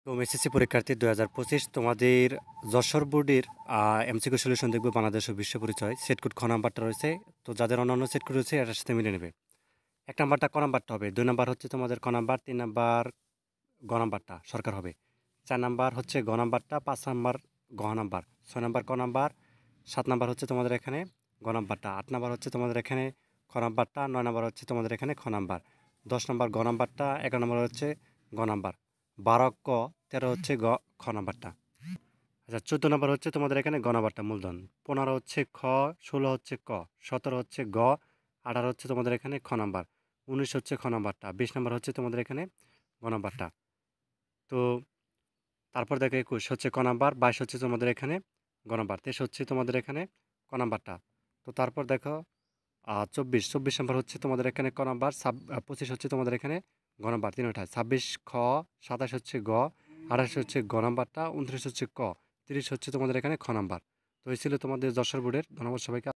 তো এসএসসি পরীক্ষার্থী 2025 তোমাদের যশোর বোর্ডের এমসিকিউ সলিউশন দেখবে বাংলাদেশ ও বিশ্ব পরিচয় সেট কোড খ নাম্বারটা রয়েছে। তো যাদের অন্যান্য সেট কোড রয়েছে এটার সাথে মিলে নেবে। এক নাম্বারটা ক নাম্বারটা হবে, 2 নাম্বার হচ্ছে তোমাদের ক নাম্বার, 3 নাম্বার গ নাম্বারটা সরকার হবে, 4 নাম্বার হচ্ছে গ নাম্বারটা, 5 নাম্বার গ নাম্বার, 6 নাম্বার ক নাম্বার, 7 নাম্বার হচ্ছে তোমাদের এখানে গ নাম্বারটা, 8 নাম্বার হচ্ছে তোমাদের এখানে খ নাম্বারটা, 9 নাম্বার হচ্ছে তোমাদের এখানে খ নাম্বার, 10 নাম্বার গ নাম্বারটা, 11 নাম্বার হচ্ছে গ নাম্বার, 12 ক, 13 হচ্ছে গ খ নাম্বারটা। আচ্ছা, 14 নাম্বার হচ্ছে তোমাদের এখানে গ নাম্বারটা মূলধন, 15 হচ্ছে খ, 16 হচ্ছে ক, 17 হচ্ছে গ, 18 হচ্ছে তোমাদের এখানে খ নাম্বার, 19 হচ্ছে খ নাম্বারটা, 20 নাম্বার হচ্ছে তোমাদের এখানে গ নাম্বারটা। তো তারপর দেখো 21 হচ্ছে ক নাম্বার, 22 হচ্ছে তোমাদের এখানে গ নাম্বার, 23 হচ্ছে তোমাদের এখানে ক নাম্বারটা। তো তারপর দেখো 24 নাম্বার হচ্ছে তোমাদের এখানে ক নাম্বার, 25 হচ্ছে তোমাদের এখানে গ নাম্বার, 3টা 26 খ, 27 হচ্ছে গ, 28 হচ্ছে গ নাম্বারটা, 29 হচ্ছে ক, 30 হচ্ছে তোমাদের এখানে খ নাম্বার। তো এই ছিল তোমাদের যশোর বোর্ডের। ধন্যবাদ সবাইকে।